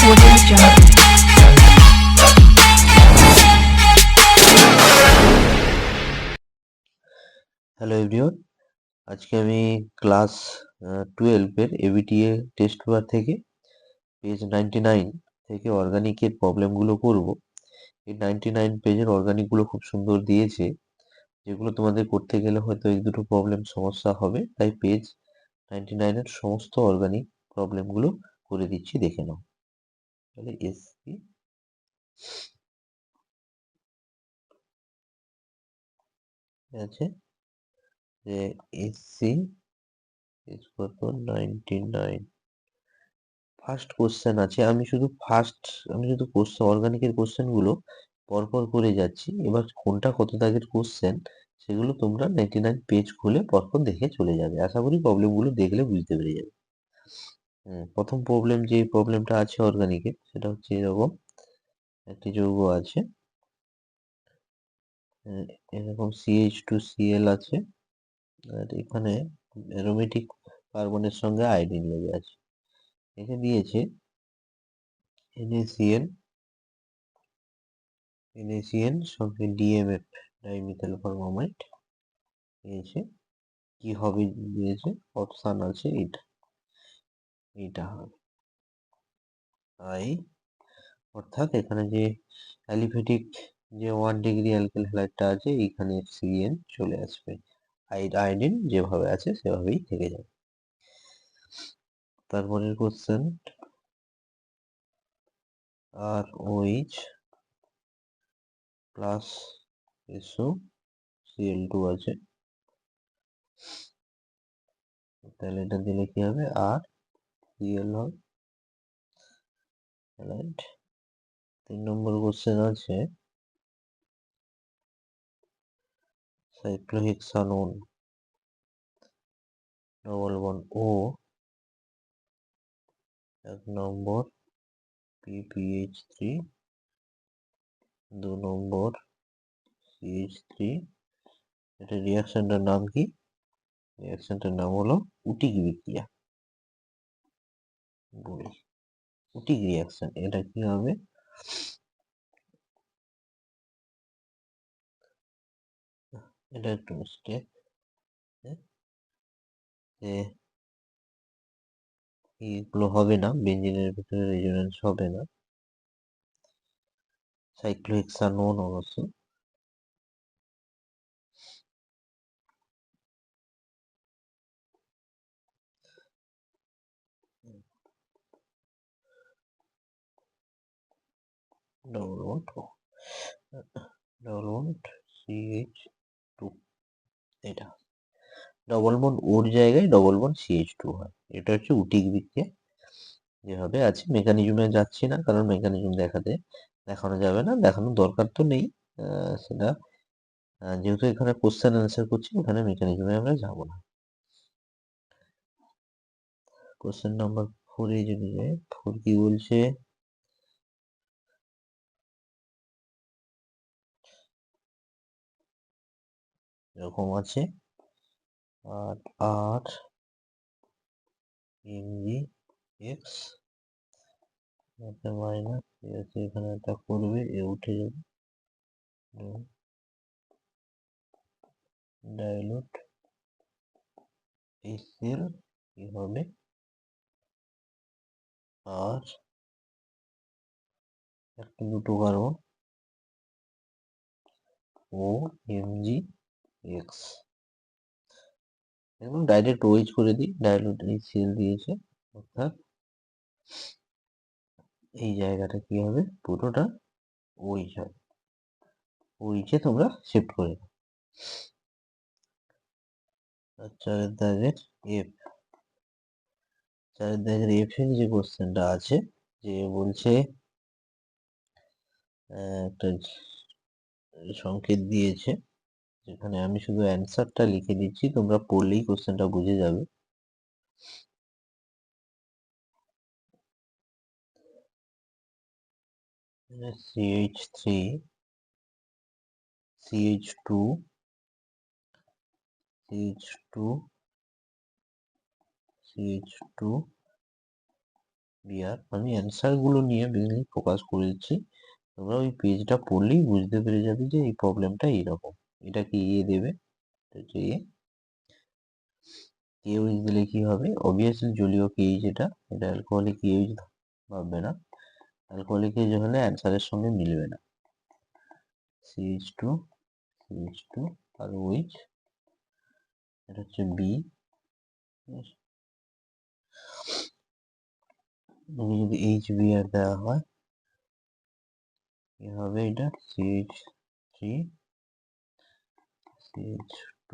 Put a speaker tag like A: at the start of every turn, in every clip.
A: Audio Jungle.
B: Hello everyone, আজকে আমি class 12-এর ABTA test paper থেকে পেজ 99 থেকে অর্গানিকের প্রবলেমগুলো করব। এই 99 পেজের অর্গানিকগুলো খুব সুন্দর দিয়েছে, যেগুলো তোমাদের করতে গেলে হয়তো এই দুটো প্রবলেম সমস্যা হবে, তাই পেজ 99-এর সমস্ত অর্গানিক প্রবলেমগুলো করে দিচ্ছি, দেখে নাও। তাহলে এসসি আছে যে এসসি পেজ কত 99 ফার্স্ট কোশ্চেন আছে। আমি শুধু কোশ্চেন অর্গানিকের কোশ্চেন গুলো পরপর করে যাচ্ছি। এবার কোনটা কত দাগের কোশ্চেন সেগুলো তোমরা 99 পেজ খুলে পরপর দেখে চলে যাবে। আশা করি প্রবলেম গুলো দেখলে বুঝতে পেরে যাবে। প্রথম প্রবলেম, যে প্রবলেমটা আছে অর্গানিকের, সেটা হচ্ছে এরকম একটি যৌগ আছে, এরকম CH2Cl আছে, আর এখানে অ্যারোমেটিক কার্বনের সঙ্গে আয়োডিন লেগে আছে। এখানে দিয়েছে NaCN সঙ্গে DMF ডাইমিথাইল ফরমামাইড দিয়েছে। কি হবে দিয়েছে, অপশন আছে এটা হবে আই, অর্থাৎ এখানে যে অ্যালিফেটিক যে 1 ডিগ্রি অ্যালকেল হ্যালাইডটা আছে, এইখানে CN চলে আসবে, আয়োডিন যেভাবে আছে সেভাবেই থেকে যাবে। তারপরের কোশ্চেন, ROH প্লাস SOCl2 আছে, তাহলে এটা দিলে কি হবে, আর Cl হবে। 3 নম্বর কোশ্চেন আছে সাইক্লোহেক্সানোন ডবল বন্ড ও 1 নম্বর PPH3 2 নম্বর CH3। এটা রিয়াকশনটার নাম কি? রিয়াকশনটার নাম হলো উটিক বিক্রিয়া, উটিক রিয়াকশন। এটা কি হবে, এটা একটু মিস্টেক, যে এইগুলো হবে না, বেঞ্জিনের ভিতরে রেজোনেন্স হবে না, সাইক্লোহেক্সানোন অবশ্য। ডবল বন্ড CH2, এটা ডবল বন্ড ওর জায়গায় ডবল বন্ড CH2 হয়। এটা হচ্ছে উটিক বিক্রিয়া যেভাবে আছে। মেকানিজমে যাচ্ছি না, কারণ মেকানিজম দেখানো যাবে না, দেখানোর দরকার তো নেই। সেটা যেহেতু এখানে কোশ্চেন অ্যান্সার করছি, ওখানে মেকানিজমে আমরা যাব না। কোশ্চেন নাম্বার 4 এ যদি যাই, 4 কি বলছে, এরকম আছে, আর MgX মাইনাস এখানে এটা করবে, এ উঠে যাবে, ডাইলুট HCl কি হবে, আর একটা দুটো কার্বন ও MgX। এখন ডাইরেক্ট ওইচ করে দিই, ডাইলুট HCl দিয়েছে, অর্থাৎ এই জায়গাটা কি হবে, পুরোটা ওইচ হবে, ওইচে তোমরা শিফট করে দাও। চারের দাগের এফ এর যে কোশ্চেনটা আছে, যে বলছে একটা সংকেত দিয়েছে, যেখানে আমি শুধু অ্যান্সারটা লিখে দিচ্ছি, তোমরা পড়লেই কোশ্চেনটা বুঝে যাবে। CH3 CH2 CH2 CH2 BR আমি অ্যান্সার গুলো নিয়ে বেশি ফোকাস করে দিচ্ছি, তোমরা ওই পেজটা পড়লেই বুঝতে পেরে যাবে যে এই প্রবলেমটা এইরকম। এটা কি এ দেবে, এটা হচ্ছে এ, কেএইচ দিলে কি হবে, অবভিয়াসলি জলীয় কেএইচ, এটা অ্যালকোহলিক কেএইচ ভাববে না, অ্যালকোহলিক কেএইচ হলে অ্যান্সারের সঙ্গে মিলবে না। CH2 CH2 আর OH, এটা হচ্ছে বি। যদি HBr দেওয়া হয় কি হবে, এটা CH3 CH2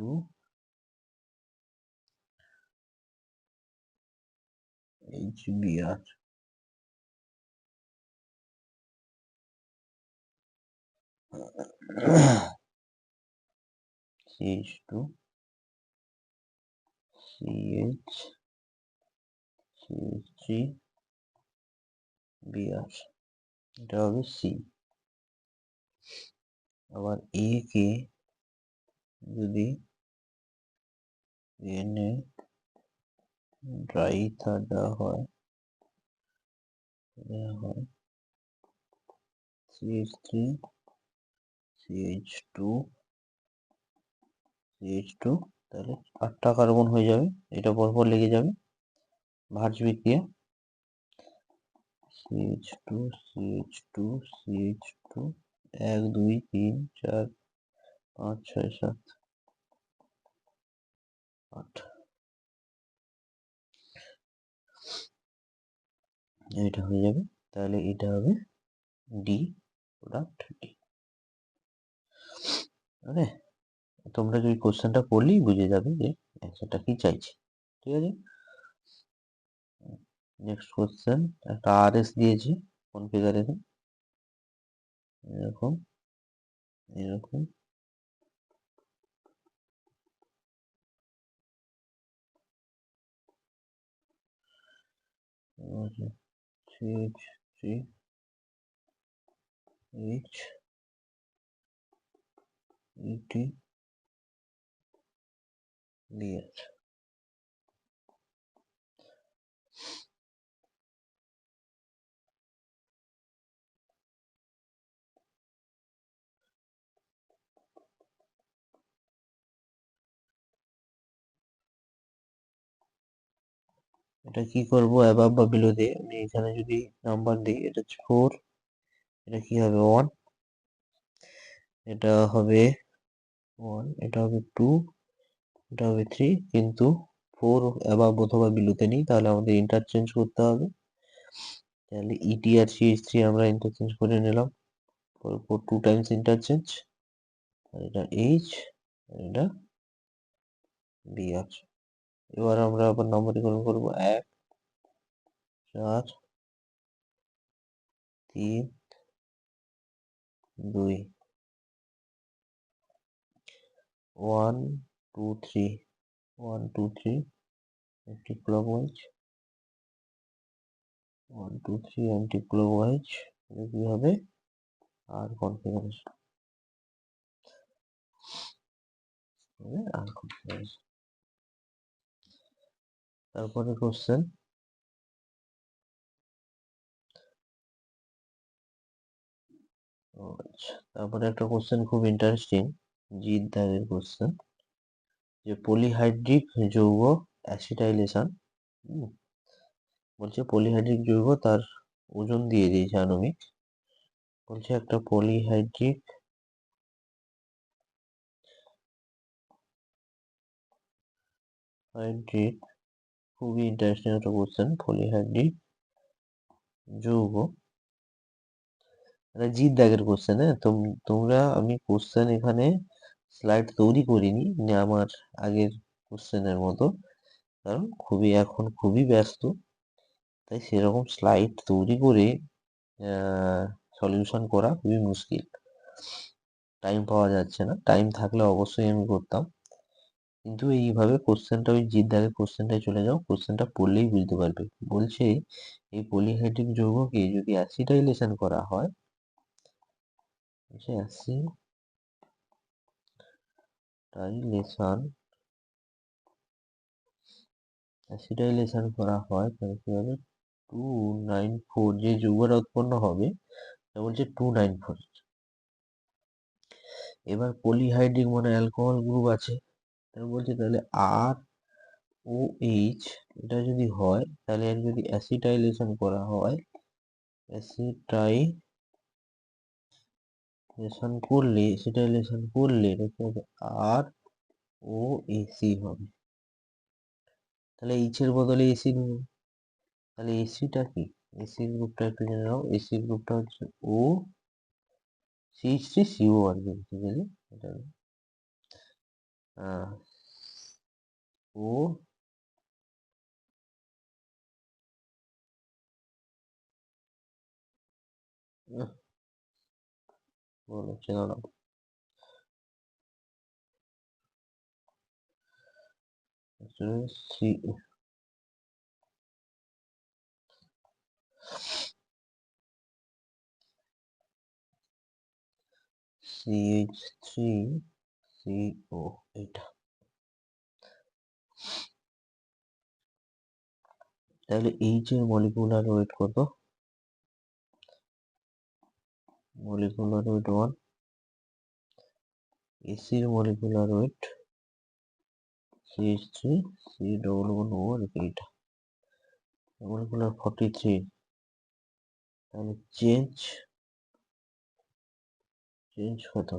B: HBr। CH2 CH CH3 Br, এটা হবে সি। আবার এ কে যদি এনে ড্রাই ইথার দেওয়া হয় CH3 CH2 CH2, তাহলে 8টা কার্বন হয়ে যাবে, এটা পরপর লেগে যাবে ভার্জ বিক্রিয়া, CH2 CH2 CH2, 1 2 3 4 5 6 7 8, এটা হয়ে যাবে, তাহলে এটা হবে ডি, প্রোডাক্ট ডি। ওকে, তোমরা যদি কোশ্চেনটা পড়লেই বুঝে যাবে যে অ্যান্সারটা কি চাইছে। ঠিক আছে, নেক্সট কোশ্চেন, একটা আরএস দিয়েছে কনফিগারেশন এরকম এরকম, CH3 H ET Br। এটা কি করব, অ্যাবাভ বা বিলোতে, আমি এখানে যদি নাম্বার দিই, এটা হচ্ছে 4, এটা কি হবে 1, এটা হবে 1, এটা হবে 2, এটা হবে 3, কিন্তু 4 অ্যাবাভ অথবা বিলোতে নেই, তাহলে আমাদের ইন্টারচেঞ্জ করতে হবে। তাহলে ইটি আর CH3 আমরা ইন্টারচেঞ্জ করে নিলাম, 2 টাইমস ইন্টারচেঞ্জ, আর এটা H আর এটা Br। এবার আমরা আবার নম্বরীকরণ করবো, 1 4 3 2 1 2 3 1 2 3 অ্যান্টি ক্লকওয়াইজ, 1 2 3 অ্যান্টি ক্লকওয়াইজ, এটা কি হবে আর কনফিগারেশন, আর কনফিগারেশন। তারপরে কোশ্চেন, আচ্ছা তারপরে একটা কোশ্চেন খুব ইন্টারেস্টিং, জিৎ দাগের কোশ্চেন, যে পলিহাইড্রিক যৌগ অ্যাসিটাইলেশন, বলছে পলিহাইড্রিক যৌগ তার ওজন দিয়ে দিয়েছে আণবিক, বলছে একটা পলিহাইড্রিক হাইড্রিক, খুবই ইন্টারেস্টিং একটা কোশ্চেন, পলিহাইড্রিক যৌগ, এটা জিৎ দাগের কোশ্চেন। হ্যাঁ, তোমরা, আমি কোশ্চেন এখানে স্লাইড তৈরি করিনি আমার আগের কোশ্চেনের মতো, কারণ এখন খুবই ব্যস্ত, তাই সেরকম স্লাইড তৈরি করে সলিউশন করা খুবই মুশকিল, টাইম পাওয়া যাচ্ছে না, টাইম থাকলে অবশ্যই আমি করতাম, কিন্তু এইভাবে কোশ্চেনটা, ওই জিৎ দাগের কোশ্চেনটায় চলে যাও, কোশ্চেনটা পড়লেই বুঝতে পারবে। বলছে এই পলিহাইড্রিক যৌগকে যদি অ্যাসিটাইলেশন করা হয়, অ্যাসিটাইলেশন করা হয় তাহলে কি হবে, 294 যে যৌগটা উৎপন্ন হবে তা বলছে 294। এবার পলিহাইড্রিক মানে অ্যালকোহল গ্রুপ আছে, বলছে তাহলে আর ও এইচ এটা যদি হয় তাহলে এর যদি অ্যাসিটাইলেশন করা হয়, অ্যাসিটাইলেশন করলে এটা কি হবে, আর ও এসি হবে। তাহলে এইচ এর বদলে এসি নেব, তাহলে এসিটা কি, এসি গ্রুপটা একটু জেনে নাও। এসি গ্রুপটা হচ্ছে ও CH3CO আর কি, ঠিক আছে। এটা ও বলো চেনা নাও, সি CH3CO এটা। তাহলে এইচ এর মলিকুলার ওয়েট কত, মলিকুলার ওয়েট 1, এসির মলিকুলার ওয়েট CH3C11O আর এইটা মলিকুলার 43। তাহলে চেঞ্জ কত,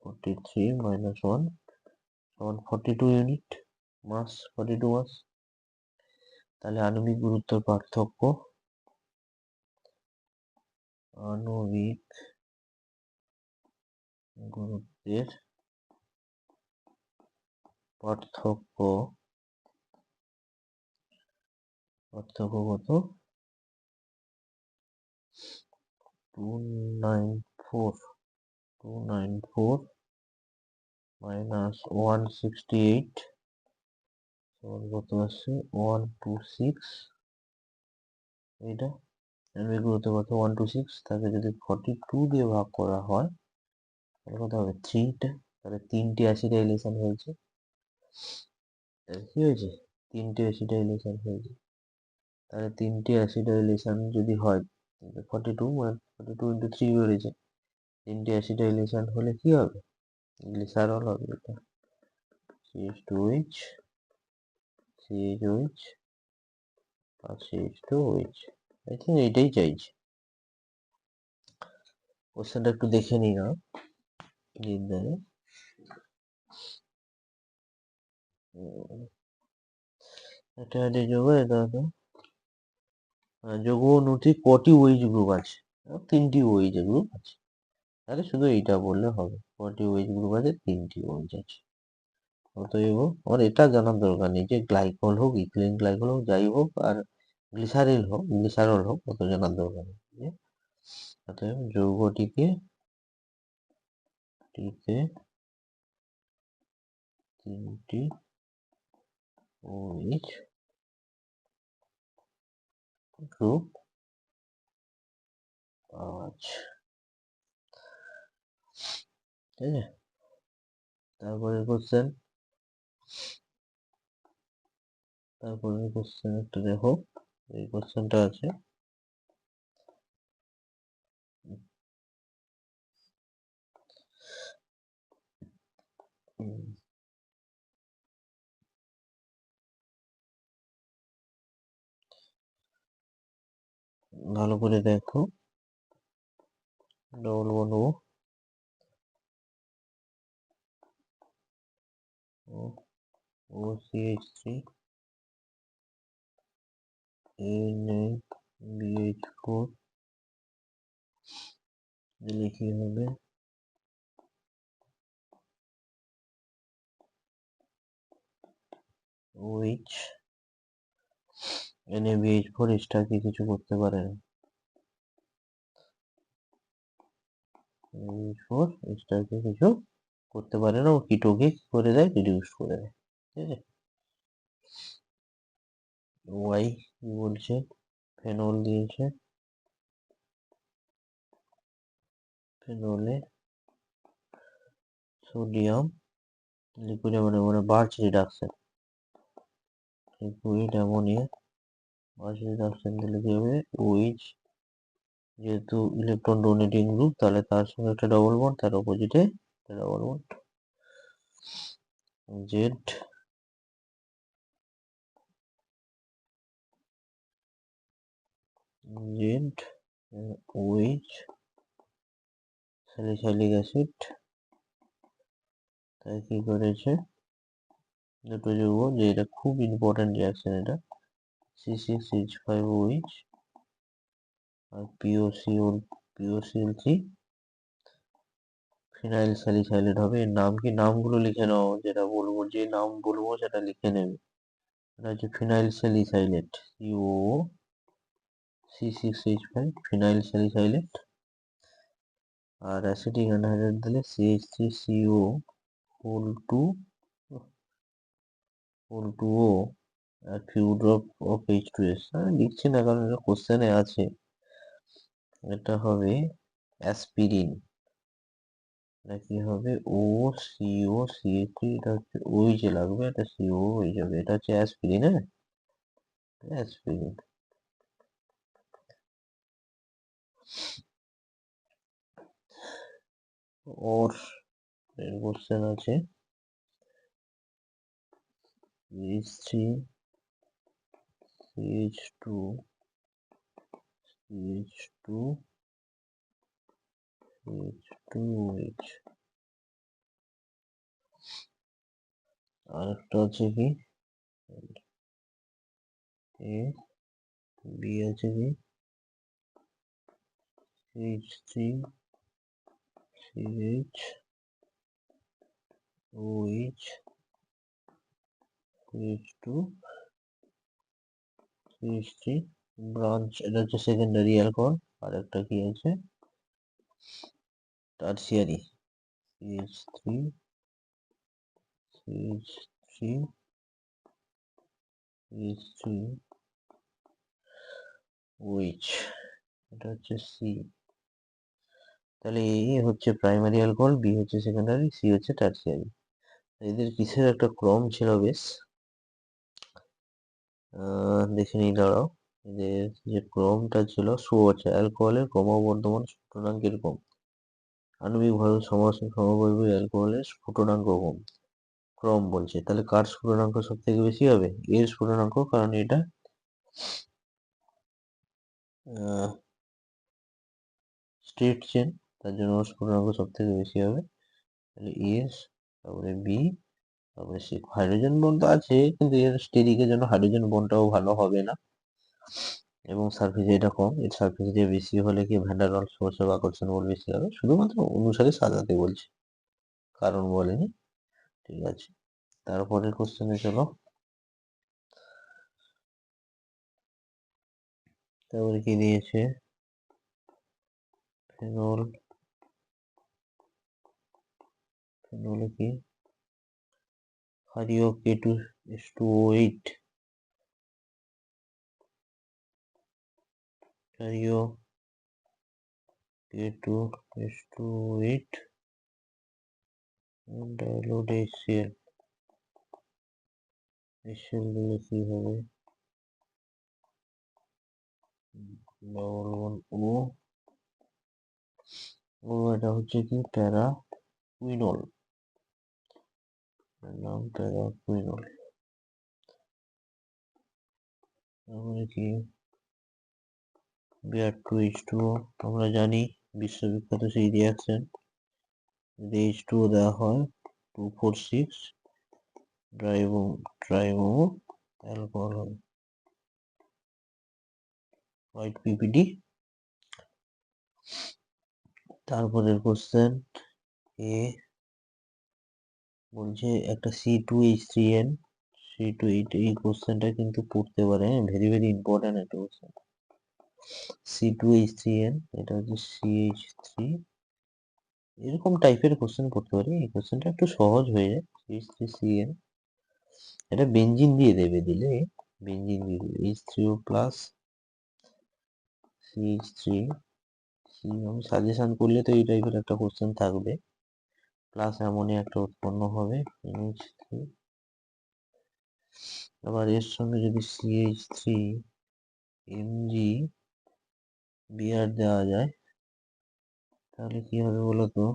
B: 43 minus 1 সমান 42 ইউনিট মাস, 42 মাস। তাহলে আণবিক গুরুত্বের পার্থক্য, আণবিক গুরুত্বের পার্থক্য কত, 294 minus 168 সমান কত আসছে, 126। এটা আণবিক গুরুত্ব কত, 126, তাকে যদি 42 দিয়ে ভাগ করা হয় তাহলে কত হবে, 3টা। তাহলে 3টে অ্যাসিটাইলেশন হয়েছে, কি হয়েছে, 3টে অ্যাসিটাইলেশন হয়েছে। তাহলে 3টে অ্যাসিটাইলেশন যদি হয়, 42 42 ইন্টু 3 বেড়েছে, 3টে অ্যাসিটাইলেশন হলে কি হবে, গ্লিসারল হবে। এটা CH2H CHOH R CH2OH। I think এইটাই চাইছে। কোশ্চেনটা একটু দেখে নি না, এটা যোগ, এটা যোগ অনুটি কটি ওইচ গ্রুপ আছে, 3টি ওইচ গ্রুপ আছে। তাহলে শুধু এইটা বললে হবে, কটি ওইচ গ্রুপ আছে, 3টি ওইচ আছে। অতএব আমার এটা জানার দরকার নেই যে গ্লাইকল হোক, ইথিলিন গ্লাইকল হোক, যাই হোক, আর গ্লিসারল হোক, অত জানার দরকার নেই। অতএব যৌগটিকে 3টি OH গ্রুপ আছে, ঠিক আছে। তারপরে কোশ্চেন একটু দেখো, এই কোশ্চেনটা আছে, ভালো করে দেখো, ডবল বন্ড OCH3 NaBH4 দিলে কি হবে, OH NaBH4 এক্সট্রা কিছু করতে পারে না, NaBH4 এক্সট্রা কিছু করতে পারে না, ও কিটোকে কি করে দেয়, রিডিউস করে দেয়, ঠিক আছে। ওয়াই কি বলছে, ফেনল দিয়েছে, ফেনলে সোডিয়াম লিকুইড মানে birch reduction, liquid ammonia opposite option দিলে কি হবে? OH, যেহেতু ইলেকট্রন ডোনেটিং গ্রুপ, তাহলে তার সঙ্গে একটা ডবল বন্ড, তার অপোজিটে double bond. Z Z OH salicylic acid, তাই কি করেছে? দুটো যৌগ, যে এটা খুব ইম্পর্টেন্ট রিয়াকশন, এটা C6H5OH আর POCl3 ফিনাইল স্যালিসাইলেট হবে। এর নাম কি? নামগুলো লিখে নাও, যেটা বলবো, যে নাম বলবো সেটা লিখে নেবে। এটা হচ্ছে phenyl salicylate, COC6H5 phenyl salicylate. আর অ্যাসিটিক অ্যানহাইড্রাইড দিলে CH3CO হোল 2O আর ফিউ ড্রপ অফ H2S। আমি লিখছি না কারণ এটা কোশ্চেনে আছে। এটা হবে অ্যাসপিরিন। এটা কি হবে? OCO CH3, এটা হচ্ছে OH লাগবে, এটা CO হয়ে যাবে। এটা হচ্ছে অ্যাসপিরিন। হ্যাঁ, অ্যাসপিরিন। ওর কোশ্চেন আছে CH3 CH2 CH2 CH2OH। আর একটা আছে কি? A B আছে কি? CH3 CH CH2 CH3 branch, এটা হচ্ছে সেকেন্ডারি অ্যালকোহল। আর একটা কি আছে? টারসিয়ারি, CH3 CH3 CH3OH, এটা হচ্ছে C। তাহলে A হচ্ছে প্রাইমারি অ্যালকোহল, B হচ্ছে সেকেন্ডারি, C হচ্ছে টারসিয়ারি। এদের কিসের একটা ক্রম ছিল বেশ, দেখে নিই, দাঁড়াও। এদের যে ক্রমটা ছিল, শো আছে অ্যালকোহলের ক্রমবর্ধমান স্ফুটনাঙ্ক এরকম, আণবিকভাবে সমবায়বী অ্যালকোহলের স্ফুটনাঙ্ক কম। ক্রম বলছে, তাহলে কার স্ফুটনাঙ্ক সব থেকে বেশি হবে? এর স্ফুটনাঙ্ক, কারণ এটা স্ট্রেট চেন, তার জন্য ওর স্ফুটনাঙ্ক সব থেকে বেশি হবে। তাহলে এস, তারপরে বি, তারপরে সি। হাইড্রোজেন বন্ড তো আছে, কিন্তু এর স্টেরিকের জন্য হাইড্রোজেন বন্ডটাও ভালো হবে না, এবং সারফেস এটা কম। এর সারফেস দিয়ে বেশি হলে কি van der Waals force of আকর্ষণ বল বেশি হবে। শুধুমাত্র অনুসারে সাজাতে বলছে, কারণ বলেনি। ঠিক আছে, তারপরের কোশ্চেনে চলো। তারপরে কি দিয়েছে? ফেনল, ফেনলে কি? ক্ষারীয় K2H2O8, ক্ষারীয় K2H2O8 ডায়ালোড HCl। HCl দিলে কি হবে? ডবল বন্ড ও, এটা হচ্ছে কি? প্যারাকুইনল, নাম প্যারাকুইনল। তারপরে কি? Br2H2O, আমরা জানি বিশ্ববিখ্যাত সেই রিয়াকশন। যদি H2O দেওয়া হয়, 2,4,6 ট্রাইমো অ্যালকোহল হবে, হোয়াইট পিপিটি। তারপরের কোশ্চেন এ বলছে একটা C2H3N, এই কোশ্চেনটা কিন্তু পড়তে পারে, ভেরি ভেরি ইম্পর্টেন্ট একটা কোশ্চেন। C2H3N, এটা হচ্ছে CH3, এরকম টাইপের কোশ্চেন পড়তে পারি। এই কোশ্চেনটা একটু সহজ হয়ে যায়। CH3CN, এটা বেঞ্জিন দিয়ে দেবে, দিলে বেঞ্জিন দিয়ে দেবে, H3O প্লাস CH3 আমি সাজেশন করলে তো এই টাইপের একটা কোশ্চেন থাকবে। প্লাস অ্যামোনিয়া একটা উৎপন্ন হবে, NH3। আবার এর সঙ্গে যদি CH3 এমজি বিআর দেওয়া যায়, তাহলে কি হবে বলো তো?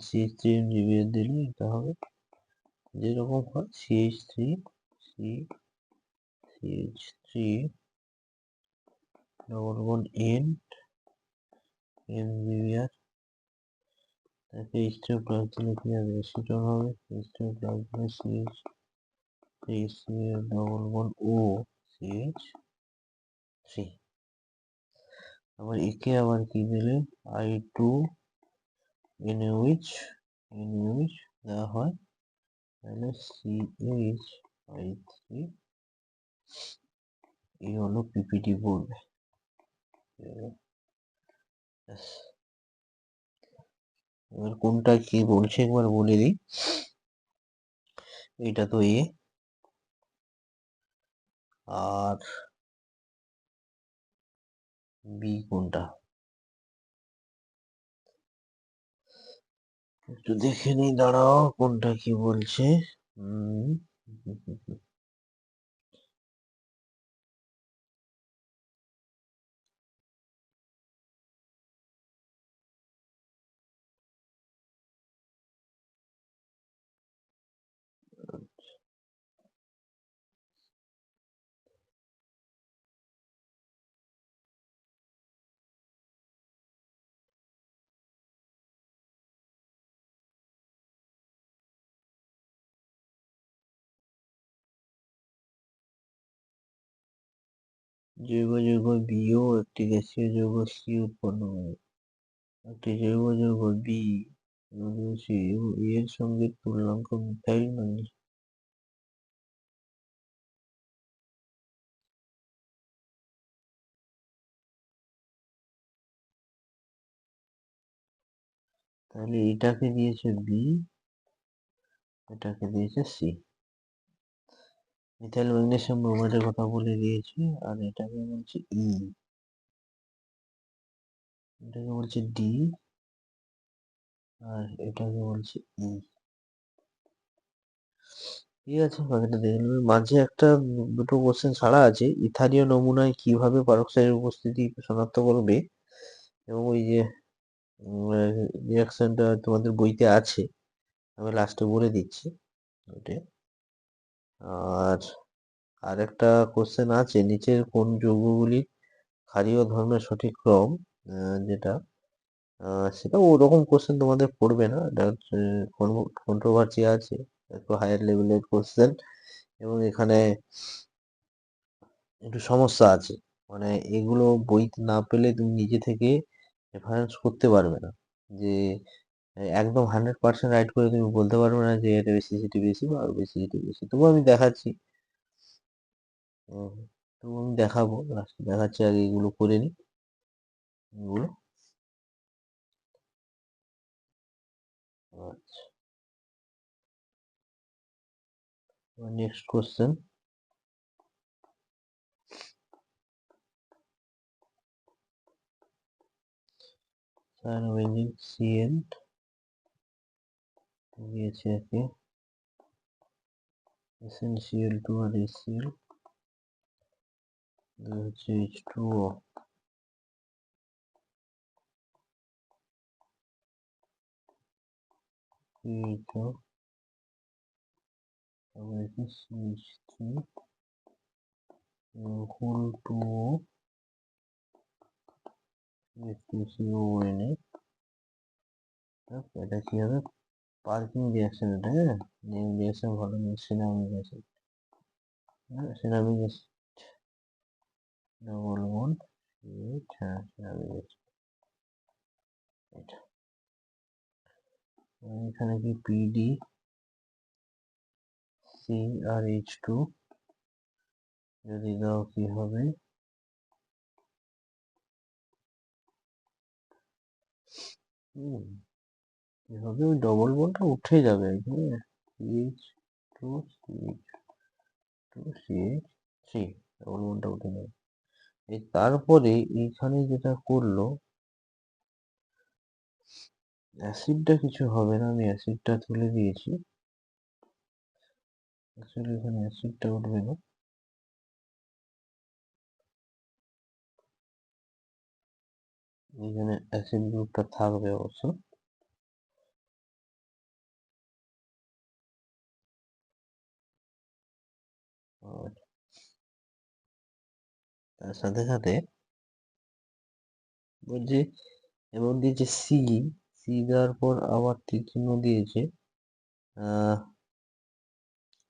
B: সিএইচ থ্রি এমজি বিআর দিলে এটা হবে যেরকম হয় CH three CH three double bond N MG BR, তাকে এইচ টু প্লাস দিলে কি হবে? অ্যাসিটন হবে। এইচ টু প্লাস দিলে CH three double bond O CH three. আবার একে আবার কি দিলে আই টু এনএইচ দেওয়া হয়, তাহলে সিএইচ আই থ্রি, এই হলো পিপিটি পড়বে। এবার কোনটা কি বলছে একবার বলে দিই। এটা তো এ, আর বি কোনটা একটু দেখে নিই, দাঁড়াও কোনটা কি বলছে। জৈব যৌগ বিও একটি গ্যাসীয় যৌগ সি উৎপন্ন করে। একটি জৈব যৌগ বি এর সঙ্গে তুলনাঙ্ক মিথাইল ম্যাগনেসিয়াম। তাহলে এটাকে দিয়েছে বি, এটাকে দিয়েছে সি। মিথাইল ম্যাগনেসিয়াম ব্রোমাইডের কথা বলে দিয়েছি, আর এটাকে বলছে ই, এটাকে বলছে ডি, আর এটাকে বলছে ই। ঠিক আছে, বাকিটা দেখে নেবে। মাঝে একটা দুটো কোশ্চেন ছাড়া আছে, ইথানীয় নমুনায় কিভাবে পারক্সাইডের উপস্থিতি শনাক্ত করবে, এবং ওই যে রিয়াকশনটা তোমাদের বইতে আছে, আমি লাস্টে বলে দিচ্ছি ওটা। আর আরেকটা কোশ্চেন আছে, নিচের কোন যৌগগুলির ক্ষারীয় ধর্মের সঠিক ক্রম, যেটা সেটা ওরকম কোশ্চেন তোমাদের পড়বে না, এটা হচ্ছে কন্ট্রোভার্সি আছে, একটু হায়ার লেভেলের কোশ্চেন, এবং এখানে একটু সমস্যা আছে। মানে এগুলো বইতে না পেলে তুমি নিজে থেকে রেফারেন্স করতে পারবে না, যে একদম 100% রাইট করে তুমি বলতে পারবে না যে এটা বেশি সেটি বেশি বা আরো বেশি সেটি বেশি। তবু আমি দেখাচ্ছি, তবু আমি দেখাবো, লাস্টে দেখাচ্ছি, আগে এগুলো করে নি এগুলো। আচ্ছা, নেক্সট কোশ্চেন। cyanobenzyl CN দিয়েছে একে, SnCl2 আর HCl হচ্ছে H2O, CHO, তারপর একে CH3 whole 2O, H2CONA। এটা কি হবে? পার্কিং রিয়াকশন এটা, হ্যাঁ, নেম রিয়াকশন ভালো নেই, cinnamic acid, cinnamic acid double bond CH, হ্যাঁ সিনামিক অ্যাসিড এটা। এখানে কি PD C আর H2 যদি দাও কি হবে? কি হবে? ওই ডবল বন্ডটা উঠে যাবে, হ্যাঁ, CH2 CH2 CH3 ডবল বন্ডটা উঠে যাবে। তারপরে এইখানে যেটা করলো, অ্যাসিডটা কিছু হবে না, আমি অ্যাসিডটা তুলে দিয়েছি। অ্যাকচুয়ালি এখানে অ্যাসিডটা উঠবে না, এখানে অ্যাসিড গ্রুপটা থাকবে অবশ্য। আর তার সাথে সাথে বলছে এমন দিয়েছে সি, সি দেওয়ার পর আবার তীর চিহ্ন দিয়েছে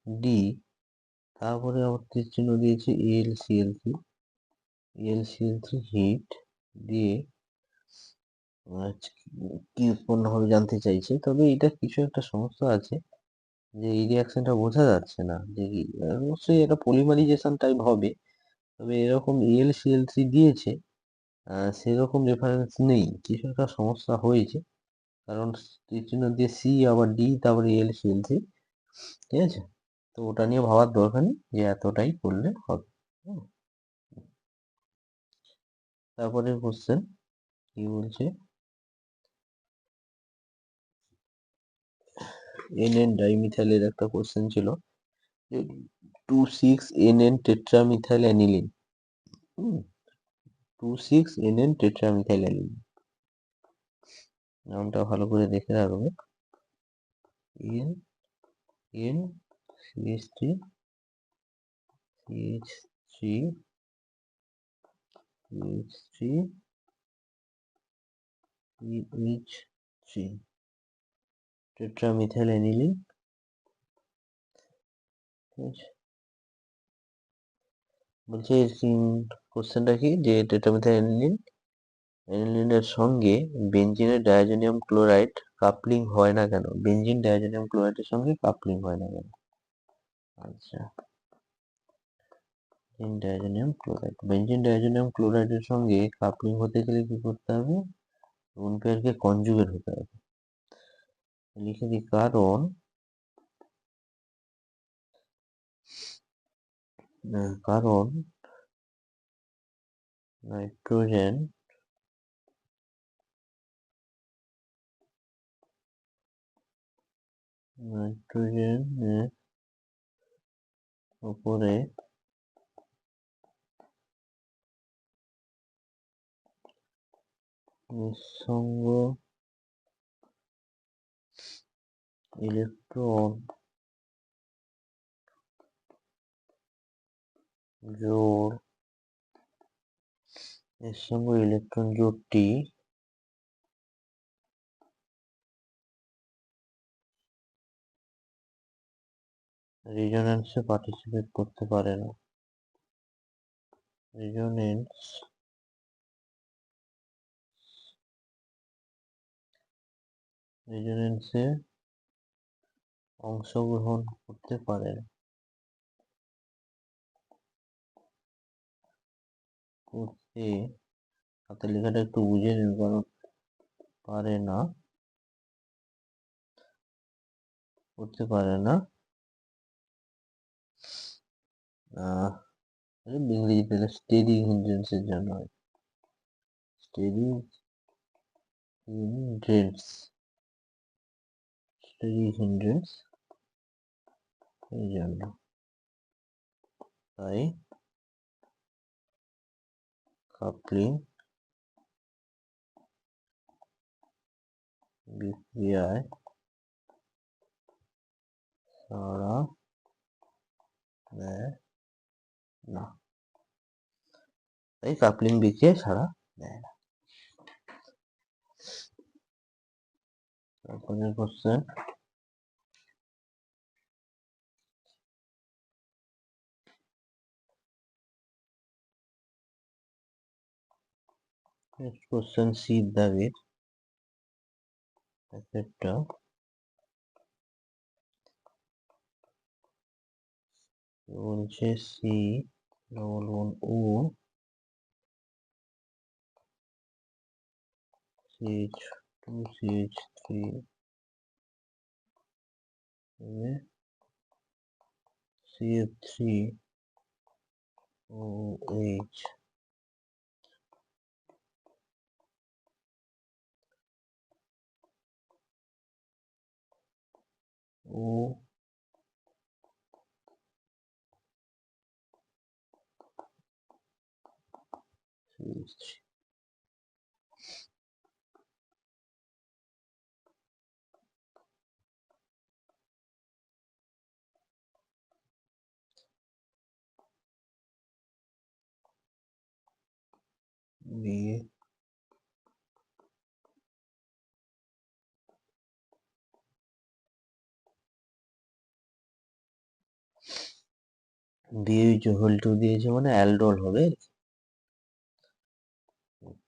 B: ডি, তারপরে আবার তীর চিহ্ন দিয়েছে L C L three heat দিয়ে কি উৎপন্ন হবে জানতে চাইছে। তবে এটা কিছু একটা সমস্যা আছে যে এই রিয়াকশনটা বোঝা যাচ্ছে না যে অবশ্যই এটা পলিমারাইজেশন টাইপ হবে, তবে এরকম এল থ্রি দিয়েছে সেরকম রেফারেন্স নেই, কিছু একটা সমস্যা হয়েছে। কারণ তীর চিহ্ন দিয়ে সি আবার ডি তারপরে এল থ্রি, ঠিক আছে? তো ওটা নিয়ে ভাবার দরকার নেই যে এতটাই করলে হবে। তারপরে কোশ্চেন কি বলছে, এন ডাইমিথাইলের একটা কোশ্চেন ছিল যে 2,6-NN টেট্রামিথাইল অ্যানিলিন, 2,6-NN টেট্রামিথাইল অ্যানিলিন, নামটা ভালো করে দেখে রাখবে। N N CH three CH3 tetramethyl aniline, ঠিক আছে? বলছে কোশ্চেনটা কি যে টেট্রামিথাইল অ্যানিলিনের সঙ্গে বেনজিনের ডায়াজোনিয়াম ক্লোরাইড কাপলিং হয় না কেন? বেনজিন ডায়াজোনিয়াম ক্লোরাইডের সঙ্গে কাপলিং হয় না কেন? আচ্ছা, বেনজিন ডায়াজোনিয়াম ক্লোরাইডের সঙ্গে কাপলিং হতে গেলে কি করতে হবে? লোন পেয়ারকে কনজুগেট হতে হবে। লিখে দিই কারণ নাইট্রোজেন নাইট্রোজেনের উপরে নিঃসঙ্গ ইলেকট্রন জোড়, নিঃসঙ্গ ইলেকট্রন জোড়টি রেজোন্যান্সে পার্টিসিপেট করতে পারে না। রেজোন্যান্সে অংশগ্রহণ করতে পারে না। করতে, হাতের লেখাটা একটু বুঝে নিন, কারণ পারে না, করতে পারে না। ইংরেজিতে স্টেডি হিন্ড্রেন্সের জন্য হয়, স্টেডি হিন্ড্রেন্স, স্টেডি হিন্ড্রেন্স এই জন্য, তাই কাপলিং বিক্রিয়ায় সাড়া দেয় না, তাই কাপলিং বিক্রিয়ায় সাড়া দেয় না। তারপরে কোশ্চেন, নেক্সট কোশ্চেন সি দাগের একটা বলছে C double one O CH two CH three CF three O H O CH3 দিয়ে BH হোল 2 দিয়েছে মানে অ্যালডোল হবে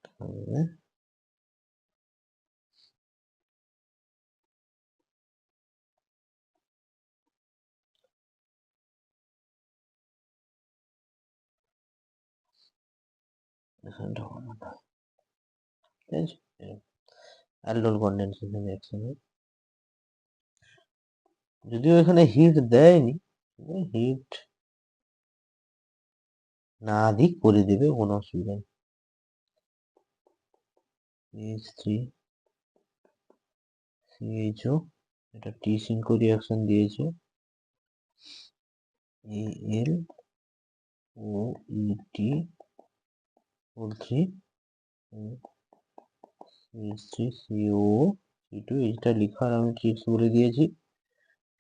B: তাহলে এখানটা হবে না, ঠিক আছে? অ্যালডোল কনডেনসেশন রিঅ্যাকশনে যদিও এখানে হিট দেয়নি, হিট না দিক করে দেবে, কোনো অসুবিধা নেই। CH3 CHO এটা টি সিঙ্কো রিঅ্যাকশন দিয়েছে, Al OET whole 3 CH3 CO C2 এইটা লেখার আমি ট্রিক্স বলে দিয়েছি।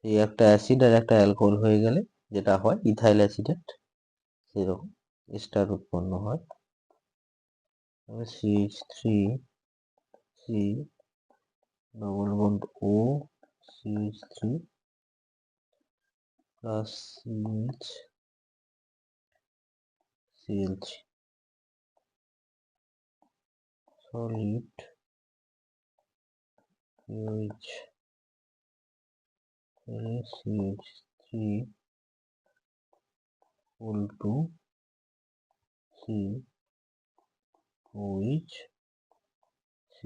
B: এই একটা অ্যাসিড আর একটা অ্যালকোহল হয়ে গেলে যেটা হয় ইথাইল অ্যাসিডেট সেরকম এস্টার উৎপন্ন হয়। তবে CH3 C double bond O CH3 plus CH CL3 solid OH CH3 whole 2 C OH C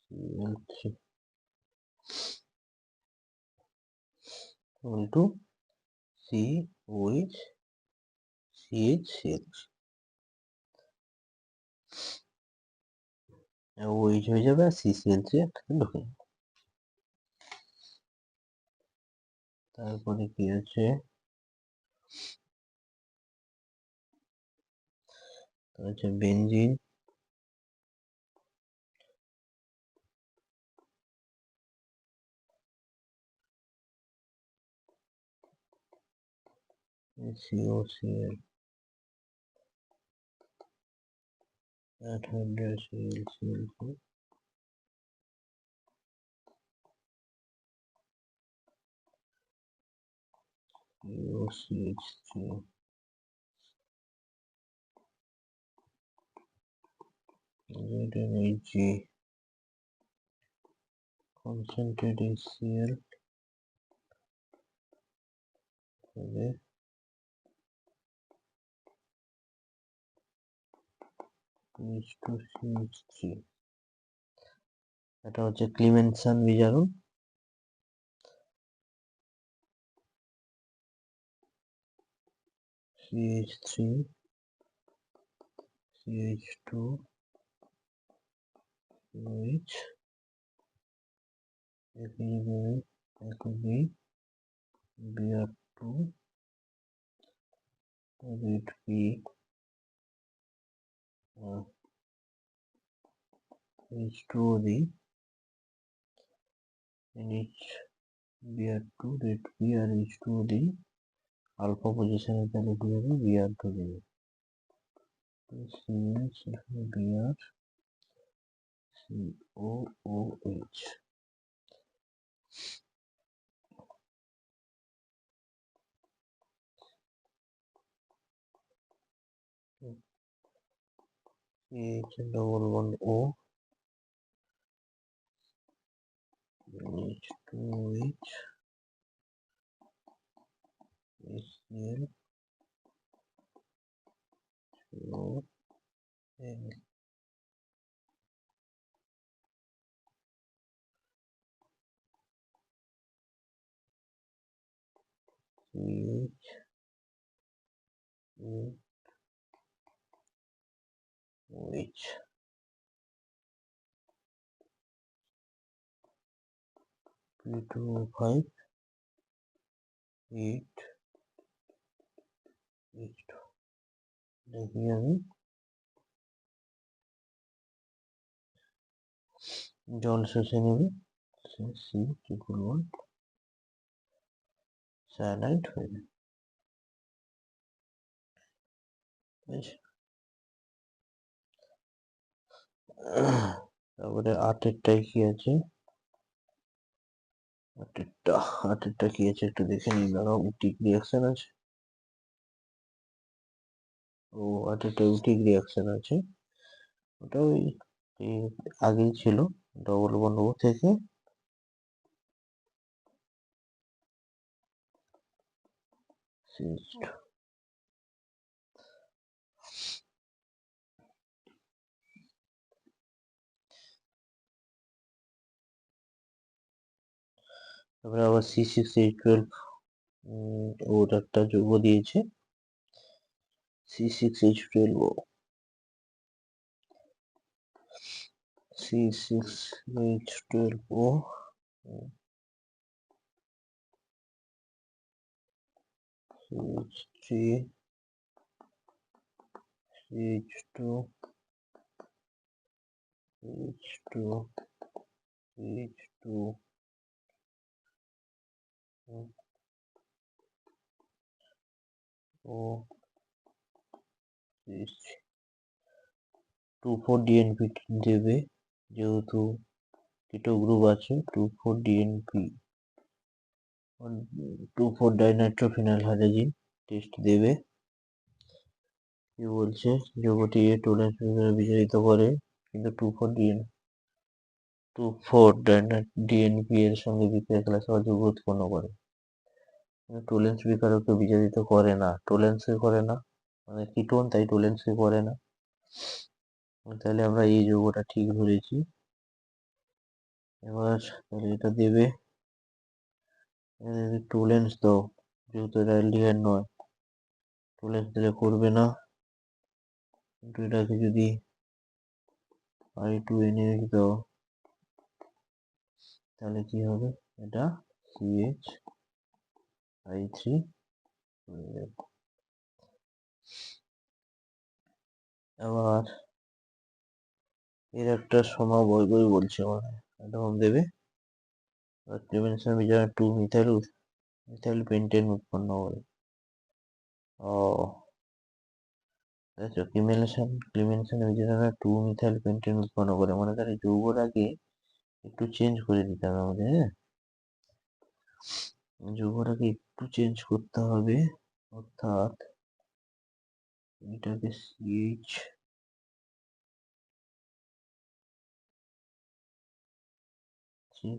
B: CL3 whole 2 C OH CH CL3 OH হয়ে যাবে আর CCl3 একসাথে ঢুকে যাবে। তারপরে কি আছে, benzene COCl 800 ClCl4 COCH3 ZnHg concentrated HCl হবে H2CH3 এটা হচ্ছে ক্লিমেনসন বিজারণ। CH3 CH2 OH একই Br2 ZP H2O দিই NH Br2 ZP আর H2O দিই আলফা পজিশনে তাহলে কি হবে Br2 দিবে CH এখানে Br COOH CH double bond O H2OH HCl O N CH OH P2O5 eight H2 দেখি আমি জল শুষে নেবে C=1 স্যালাইড হয়ে যাবে। তারপরে আটেরটায় কি আছে, আটেরটা কি আছে একটু দেখে নিই, দাঁড়াও। উটিক রিয়াকশন আছে, ও আটেরটা উটিক রিয়াকশন আছে, ওটা ওই আগেই ছিল, ডবল বন্ড ও থেকে CH2 তারপরে আবার C6H12 ওর একটা যৌগ দিয়েছে C6H12O, C6H12O CH3 CH2 CH2 CH2 ও CH3 2,4-DNP দেবে, যেহেতু কিটো গ্রুপ আছে 2,4-DNP 2,4-ডাইনাইট্রোফিনাইল হাইড্রোজেন টেস্ট দেবে। কি বলছে, যৌগটি টোলেন্স বিচলিত করে, কিন্তু 2,4-ডিএনপি এর সঙ্গে বিক্রিয়া ক্লাস যৌগ উৎপন্ন করে, টোলেন্স বিকারককে বিচলিত করে না, টোলেন্সকে করে না, মানে কিটোন তাই টোলেন্সকে করে না। তাহলে আমরা এই যৌগটা ঠিক ধরেছি। এবার তাহলে এটা দেবে, টোলেন্স দাও, যেহেতু এটা অ্যালডিহাইড নয়, টোলেন্স দিলে করবে না, কিন্তু এটাকে যদি I2NH দাও তাহলে কি হবে, এটা CH3 হয়ে যাবে। আবার এর একটা সমবয় বলছে, মানে এরকম দেবে, ক্লিমেনশন বিজার 2-মিথাইল পেন্টেন উৎপন্ন করে। ও আচ্ছা, ক্লিমেনশন বিজার 2-মিথাইল পেন্টেন উৎপন্ন করে, মানে তার যৌগটাকে একটু চেঞ্জ করে দিতে হবে আমাদের, হ্যাঁ যৌগটাকে একটু চেঞ্জ করতে হবে, অর্থাৎ এটাকে CH3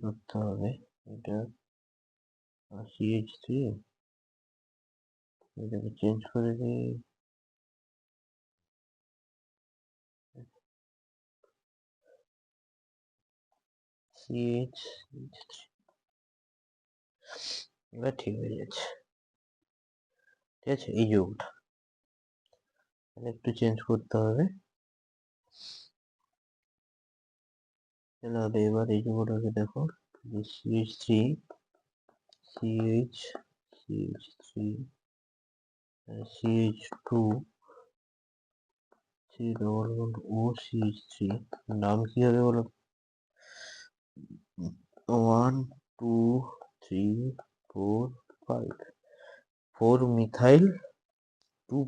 B: করতে হবে, এটা CH3 এটাকে চেঞ্জ করে দিই, CH3 এবার ঠিক হয়ে যাচ্ছে, ঠিক আছে। এই যৌগটা একটু চেঞ্জ করতে হবে, তাহলে এবার এই যৌগটাকে দেখো, CH3 CH3 CH2 CH3 নাম কি হবে বলো, 1 2 3 4 5 4-মিথাইল 2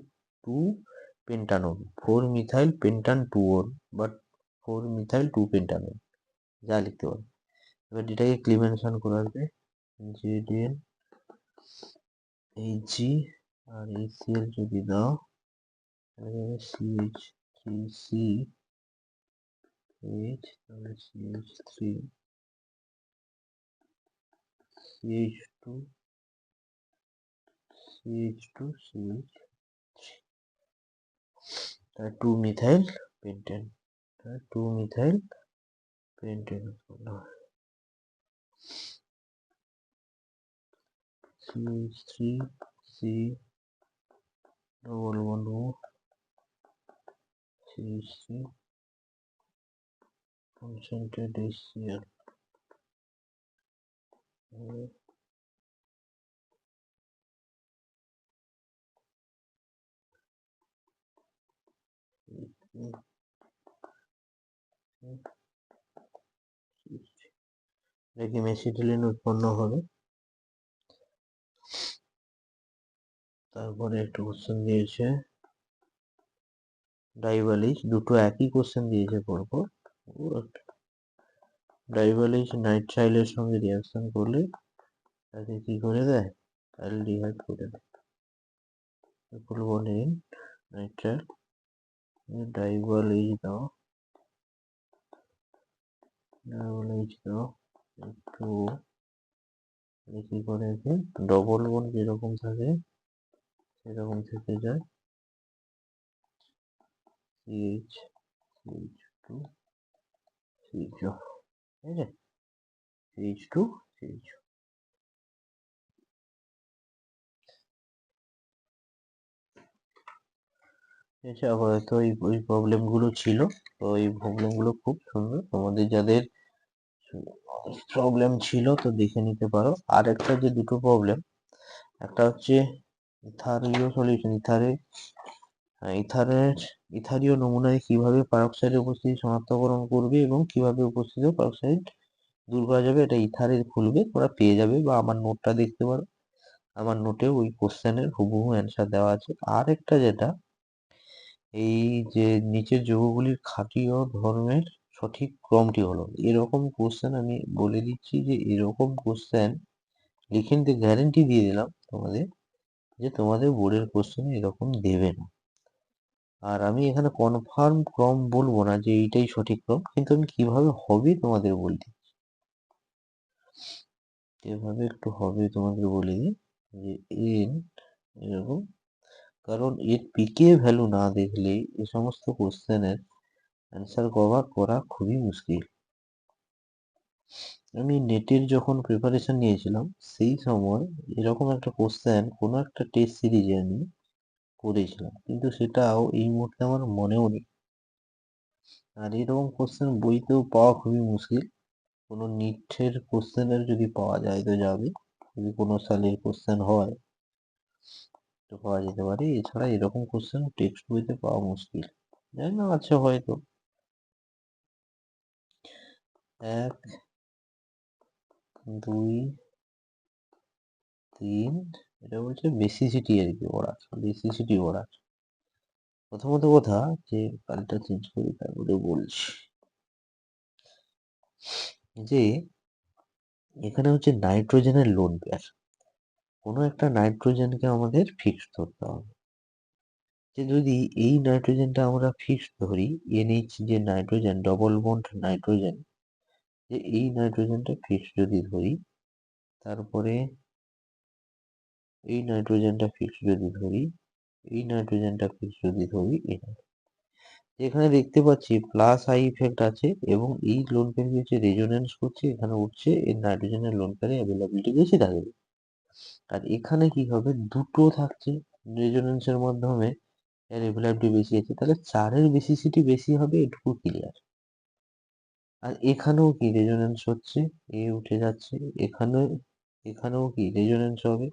B: পেন্টানোল, 4-মিথাইল পেন্টান 2-ওর, বাট 4-মিথাইল 2-পেন্টানোল, যা লিখতে পারো। এবার এটাকে ক্লিমেনশন করে আসবে, JDN HG আর HCl যদি দাও তাহলে CH3C H, তাহলে CH3 CH2 CH2 CH, two methyl pentane, two methyl pentane CH3C double bond O CH3 concentrate HCl, দেখি মেসিটিলিন উৎপন্ন হবে। তারপরে একটু কোশ্চেন দিয়েছে ডাইভালিজ, দুটো একই কোশ্চেন দিয়েছে পরপর। ডাইভালিজ নাইট্রাইলের সঙ্গে রিয়াকশন করলে তাকে কি করে দেয়, অ্যালডিহাইড করে দেয়। বলবেন নাইট্রাইল ডাইভালিজ দাও, ডাইভালিজ দাও একটু, কি করে ডবল বন্ড যেরকম থাকে সেরকম থেকে যায়, CH CH2 CH, ঠিক আছে, CH2 CH। আচ্ছা, আপাতত ওই প্রবলেম গুলো ছিল। তো এই প্রবলেম গুলো খুব সুন্দর, তোমাদের যাদের প্রবলেম ছিল তো দেখে নিতে পারো। আর একটা যে দুটো প্রবলেম, একটা হচ্ছে ইথারীয় সলিউশন, ইথারীয় নমুনায় কিভাবে পারক্সাইডের উপস্থিতি শনাক্তকরণ করবে এবং কিভাবে উপস্থিত পারক্সাইড দূর করা যাবে, এটা ইথারে খুলবে, তোমরা পেয়ে যাবে, বা আমার নোটটা দেখতে পারো, আমার নোটে ওই কোশ্চেনের হুবহু অ্যান্সার দেওয়া আছে। আর একটা যেটা, এই যে নিচের যৌগগুলির ক্ষারীয় ধর্মের সঠিক ক্রমটি হলো, এরকম কোশ্চেন আমি বলে দিচ্ছি যে এরকম কোশ্চেন লিখে নিতে গ্যারেন্টি দিয়ে দিলাম তোমাদের, যে তোমাদের বোর্ডের কোশ্চেনে এরকম দেবে না। আর আমি এখানে কনফার্ম ক্রম বলবো না যে এইটাই সঠিক ক্রম, কিন্তু আমি কিভাবে হবে তোমাদের বলতে, এভাবে একটু হবে তোমাদের বলে দিই, যে এন এরকম, কারণ এর পিকে ভ্যালু না দেখলে এই সমস্ত কোশ্চেনের অ্যান্সার কভার করা খুবই মুশকিল। আমি নেটের যখন প্রিপারেশন নিয়েছিলাম সেই সময় এরকম একটা কোশ্চেন কোনো একটা টেস্ট সিরিজে আমি করেছিলাম, কিন্তু সেটাও এই মুহূর্তে আমার মনেও নেই। আর এরকম কোশ্চেন বইতেও পাওয়া খুবই মুশকিল। কোনো নিটের কোশ্চেনের যদি পাওয়া যায় তো যাবে, যদি কোনো সালের কোশ্চেন হয় তো পাওয়া যেতে পারে, এছাড়া এরকম কোশ্চেন টেক্সট বইতে পাওয়া মুশকিল। জানি না আছে হয়তো। 1 2 3, এটা বলছে বেসিসিটি আর কি, ওরা বেসিসিটি ওরা। প্রথমত কথা, যে কালটা চেঞ্জ করি তারপরে বলছি, যে এখানে হচ্ছে নাইট্রোজেনের লোন পেয়ার, কোনো একটা নাইট্রোজেনকে আমাদের ফিক্সড ধরতে হবে। যে যদি এই নাইট্রোজেনটা আমরা ফিক্সড ধরি, NH যে নাইট্রোজেন, ডবল বন্ড নাইট্রোজেন, যে এই নাইট্রোজেনটা ফিক্সড যদি ধরি, তারপরে এই নাইট্রোজেনটা ফিক্সড যদি ধরি, এই নাইট্রোজেনটা ফিক্সড যদি ধরি, এখানে দেখতে পাচ্ছি প্লাস আই ইফেক্ট আছে, এবং এই লোন পেয়ার হচ্ছে রেজোনেন্স করছে, এখানে উঠছে এর নাইট্রোজেনের লোন পেয়ারে অ্যাভেলেবিলিটি বেশি থাকবে। আর এখানে কি হবে, দুটো থাকছে রেজোনেন্সের মাধ্যমে এর অ্যাভেলেবিলিটি বেশি আছে, তাহলে 4-এর বেসিসিটি বেশি হবে, এটুকু ক্লিয়ার। আর এখানেও কি রেজোনেন্স হচ্ছে, এ উঠে যাচ্ছে, এখানেও কি রেজোনেন্স হবে,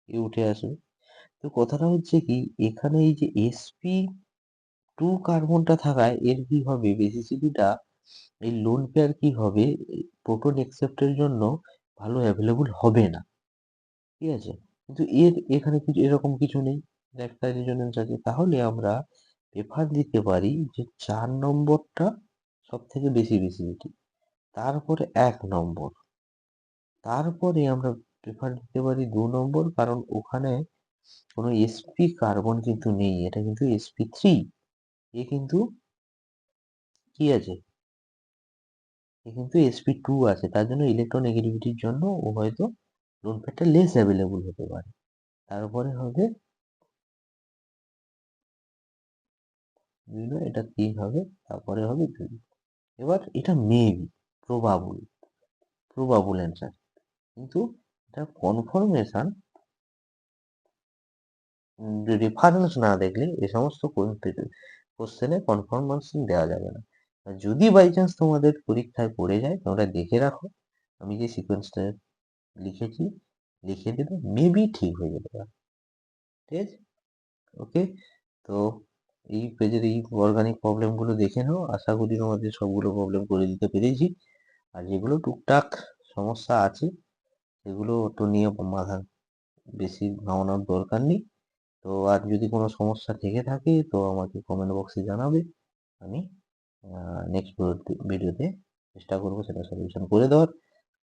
B: এ উঠে আসবে। তো কথাটা হচ্ছে কি, এখানে এই যে sp2 কার্বনটা থাকায় এর কি হবে, বেসিসিটিটা, এই লোন পেয়ার কি হবে, প্রোটন অ্যাকসেপ্টের জন্য ভালো অ্যাভেলেবল হবে না, ঠিক আছে। কিন্তু এখানে কিছু এরকম কিছু নেই, একটা রেজোনেন্স আছে, তাহলে আমরা প্রেফার দিতে পারি যে 4 নম্বরটা সব থেকে বেশি বেসিসিটি, তারপরে 1 নম্বর, তারপরে আমরা প্রেফার দিতে পারি 2 নম্বর, কারণ ওখানে কোনো sp কার্বন কিন্তু নেই, এটা কিন্তু sp3, এ কিন্তু কি আছে, এ কিন্তু sp2 আছে, তার জন্য ইলেকট্রন নেগেটিভিটির জন্য ও হয়তো লোন পেয়ারটা লেস অ্যাভেলেবল হতে পারে। তারপরে হবে এটা 3 হবে, তারপরে হবে 2। এবার এটা মেবি, প্রবাবল, অ্যান্সার, কিন্তু এটা কনফার্মেশন, রেফারেন্স না দেখলে এ সমস্ত কোশ্চেনে কনফার্মেশন দেওয়া যাবে না। আর যদি বাই চান্স তোমাদের পরীক্ষায় পড়ে যায়, তোমরা দেখে রাখো, আমি যে সিকোয়েন্সটা লিখেছি লিখে দেবে, মেবি ঠিক হয়ে যেতে পারে, ঠিক আছে। ওকে, তো এই পেজের এই অর্গানিক প্রবলেমগুলো দেখে নাও, আশা করি তোমাদের সবগুলো প্রবলেম করে দিতে পেরেছি। আর যেগুলো টুকটাক সমস্যা আছে সেগুলো তো নিয়ে মাথা বেশি ঘামানোর দরকার নেই। তো আর যদি কোনো সমস্যা থেকে থাকে তো আমাকে কমেন্ট বক্সে জানাবে, আমি নেক্সট ভিডিওতে চেষ্টা করবো সেটা সলিউশন করে দেওয়ার।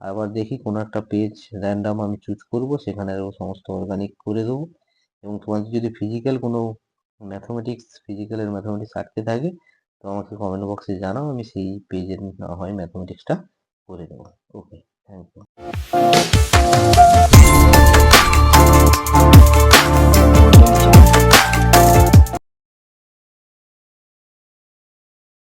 B: আবার দেখি কোনো একটা পেজ র্যান্ডাম আমি চুজ করব, সেখানে সমস্ত অর্গানিক করে দেবো। এবং তোমাদের যদি কোনো ফিজিক্যালের ম্যাথমেটিক্স আটকে থাকে তো আমাকে কমেন্ট বক্সে জানাও, আমি সেই পেজের না হয় ম্যাথমেটিক্সটা করে দেবো। ওকে, থ্যাংক ইউ।